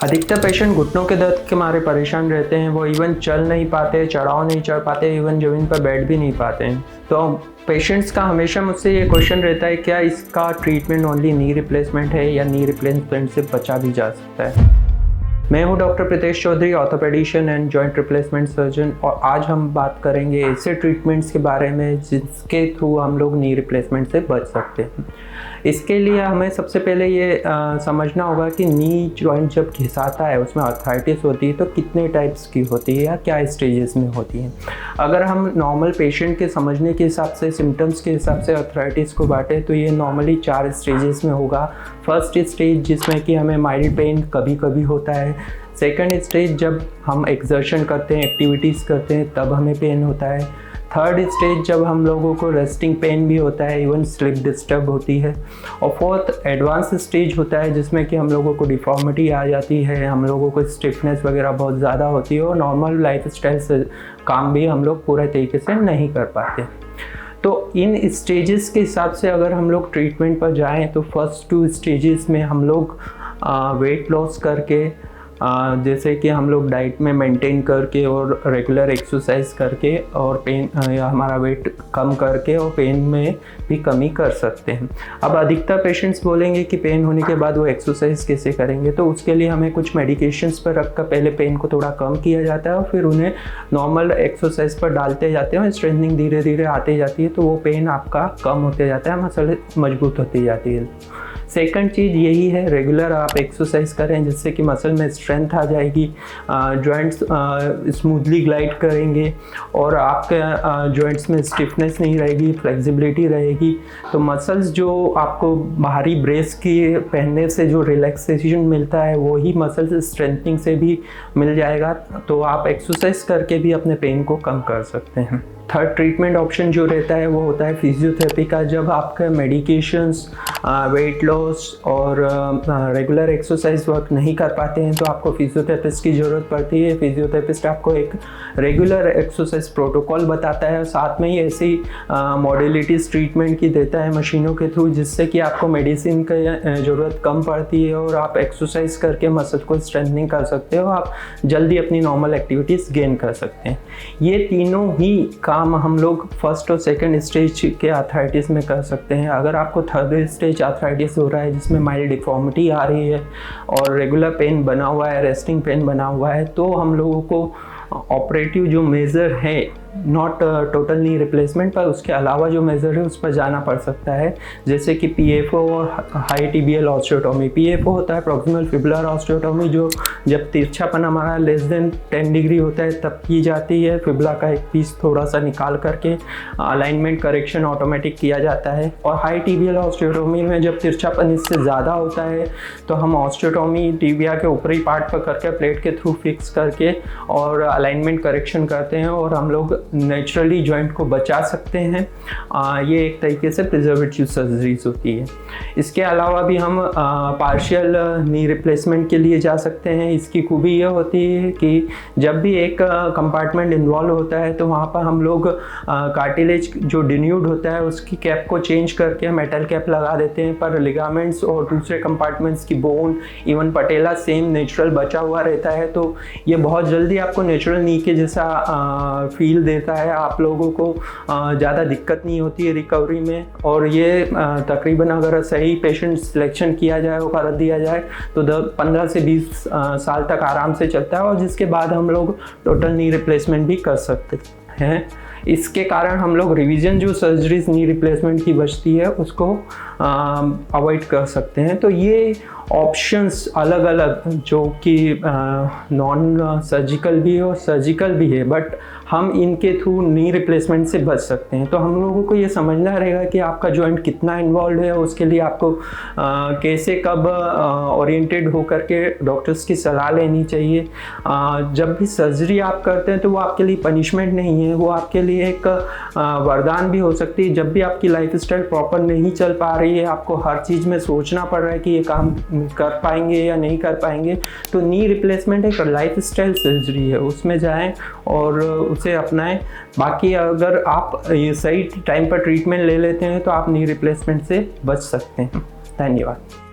अधिकतर पेशेंट घुटनों के दर्द के मारे परेशान रहते हैं। वो इवन चल नहीं पाते, चढ़ाव नहीं चढ़ पाते, इवन ज़मीन पर बैठ भी नहीं पाते हैं। तो पेशेंट्स का हमेशा मुझसे ये क्वेश्चन रहता है, क्या इसका ट्रीटमेंट ओनली नी रिप्लेसमेंट है या नी रिप्लेसमेंट से बचा भी जा सकता है। मैं हूं doctor Pritesh Chaudhary, orthopedician and joint replacement surgeon, और आज हम बात करेंगे ऐसे ट्रीटमेंट्स के बारे में जिसके थ्रू हम लोग नी रिप्लेसमेंट से बच सकते हैं। इसके लिए हमें सबसे पहले ये समझना होगा कि नी जॉइंट जब घिसाता है उसमें आर्थराइटिस होती है तो कितने टाइप्स की होती है या क्या स्टेजेस में होती है। अगर हम नॉर्मल पेशेंट के समझने के हिसाब से, सिम्टम्स के हिसाब से आर्थराइटिस को बांटें तो ये नॉर्मली 4 स्टेजेस में होगा। फर्स्ट स्टेज जिसमें कि हमें माइल्ड पेन कभी कभी होता है। सेकंड स्टेज जब हम एक्सर्शन करते हैं, एक्टिविटीज़ करते हैं, तब हमें पेन होता है। थर्ड स्टेज जब हम लोगों को रेस्टिंग पेन भी होता है, इवन स्लिप डिस्टर्ब होती है। और फोर्थ एडवांस स्टेज होता है जिसमें कि हम लोगों को डिफॉर्मिटी आ जाती है, हम लोगों को स्टिफनेस वगैरह बहुत ज़्यादा होती है और नॉर्मल लाइफस्टाइल से काम भी हम लोग पूरे तरीके से नहीं कर पाते। तो इन स्टेजेस के हिसाब से अगर हम लोग ट्रीटमेंट पर जाएं तो फर्स्ट 2 स्टेजेस में हम लोग वेट लॉस करके, जैसे कि हम लोग डाइट में मेंटेन करके और रेगुलर एक्सरसाइज करके और पेन या हमारा वेट कम करके और पेन में भी कमी कर सकते हैं। अब अधिकतर पेशेंट्स बोलेंगे कि पेन होने के बाद वो एक्सरसाइज कैसे करेंगे, तो उसके लिए हमें कुछ मेडिकेशंस पर रखकर पहले पेन को थोड़ा कम किया जाता है और फिर उन्हें नॉर्मल एक्सरसाइज पर डालते जाते हैं और स्ट्रेंथनिंग धीरे धीरे आती जाती है, तो वो पेन आपका कम होते जाता है, मसल मजबूत होती जाती है। सेकंड चीज़ यही है, रेगुलर आप एक्सरसाइज करें जिससे कि मसल में स्ट्रेंथ आ जाएगी, जॉइंट्स स्मूथली ग्लाइड करेंगे और आपके जॉइंट्स में स्टिफनेस नहीं रहेगी, फ्लेक्सिबिलिटी रहेगी। तो मसल्स जो आपको बाहरी ब्रेस की पहनने से जो रिलैक्सेशन मिलता है वही मसल्स स्ट्रेंथनिंग से भी मिल जाएगा। तो आप एक्सरसाइज करके भी अपने पेन को कम कर सकते हैं। थर्ड ट्रीटमेंट ऑप्शन जो रहता है वो होता है फिजियोथेरेपी का। जब आपके मेडिकेशंस, वेट लॉस और रेगुलर एक्सरसाइज वर्क नहीं कर पाते हैं तो आपको फिजियोथेरेपिस्ट की ज़रूरत पड़ती है। फिजियोथेरेपिस्ट आपको एक रेगुलर एक्सरसाइज प्रोटोकॉल बताता है और साथ में ही ऐसी मॉडलिटीज़ ट्रीटमेंट की देता है मशीनों के थ्रू, जिससे कि आपको मेडिसिन की ज़रूरत कम पड़ती है और आप एक्सरसाइज करके मसल को स्ट्रेंथनिंग कर सकते हो, आप जल्दी अपनी नॉर्मल एक्टिविटीज़ गेन कर सकते हैं। ये तीनों ही काम हम लोग फर्स्ट और सेकंड स्टेज के आर्थराइटिस में कर सकते हैं। अगर आपको थर्ड स्टेज आर्थराइटिस हो रहा है जिसमें माइल्ड डिफॉर्मिटी आ रही है और रेगुलर पेन बना हुआ है, रेस्टिंग पेन बना हुआ है, तो हम लोगों को ऑपरेटिव जो मेज़र है, नॉट टोटल नी रिप्लेसमेंट, पर उसके अलावा जो मेज़र है उस पर जाना पड़ सकता है, जैसे कि PFO और हाई टिबियल ऑस्टियोटोमी। PFO होता है प्रॉक्सिमल फिबुलर ऑस्टियोटोमी, जो जब तिरछापन हमारा लेस देन 10 डिग्री होता है तब की जाती है। फिबुला का एक पीस थोड़ा सा निकाल करके अलाइनमेंट करेक्शन ऑटोमेटिक किया जाता है। और हाई टिबियल ऑस्टियोटोमी में जब तिरछापन इससे ज़्यादा होता है तो हम ऑस्टियोटोमी टिबिया के ऊपरी पार्ट पर करके प्लेट के थ्रू फिक्स करके और अलाइनमेंट करेक्शन करते हैं और हम लोग नेचुरली जॉइंट को बचा सकते हैं। ये एक तरीके से प्रिजर्वेटिव सर्जरीज होती है। इसके अलावा भी हम पार्शियल नी रिप्लेसमेंट के लिए जा सकते हैं। इसकी खूबी ये होती है कि जब भी एक कंपार्टमेंट इन्वॉल्व होता है तो वहाँ पर हम लोग कार्टिलेज जो डिन्यूड होता है उसकी कैप को चेंज करके मेटल कैप लगा देते हैं, पर लिगामेंट्स और दूसरे कंपार्टमेंट्स की बोन, इवन पटेला सेम नेचुरल बचा हुआ रहता है। तो ये बहुत जल्दी आपको नेचुरल नी के जैसा फील देता है, आप लोगों को ज़्यादा दिक्कत नहीं होती है रिकवरी में। और ये तकरीबन अगर सही पेशेंट सिलेक्शन किया जाए और कर दिया जाए तो 15 से 20 साल तक आराम से चलता है, और जिसके बाद हम लोग टोटल नी रिप्लेसमेंट भी कर सकते हैं। इसके कारण हम लोग रिवीजन जो सर्जरीज नी रिप्लेसमेंट की बचती है उसको अवॉइड कर सकते हैं। तो ये ऑप्शंस अलग अलग जो कि नॉन सर्जिकल भी है और सर्जिकल भी है, बट हम इनके थ्रू नी रिप्लेसमेंट से बच सकते हैं। तो हम लोगों को ये समझना रहेगा कि आपका जॉइंट कितना इन्वॉल्व है, उसके लिए आपको कैसे कब ओरिएंटेड होकर के डॉक्टर्स की सलाह लेनी चाहिए। जब भी सर्जरी आप करते हैं तो वो आपके लिए पनिशमेंट नहीं है, वो आपके लिए एक वरदान भी हो सकती है। जब भी आपकी लाइफस्टाइल प्रॉपर नहीं चल पा रही है, आपको हर चीज़ में सोचना पड़ रहा है कि ये काम कर पाएंगे या नहीं कर पाएंगे, तो नी रिप्लेसमेंट एक लाइफस्टाइल सर्जरी है, उसमें जाएं और उसे अपनाएं। बाकी अगर आप ये सही टाइम पर ट्रीटमेंट ले लेते हैं तो आप नी रिप्लेसमेंट से बच सकते हैं। धन्यवाद।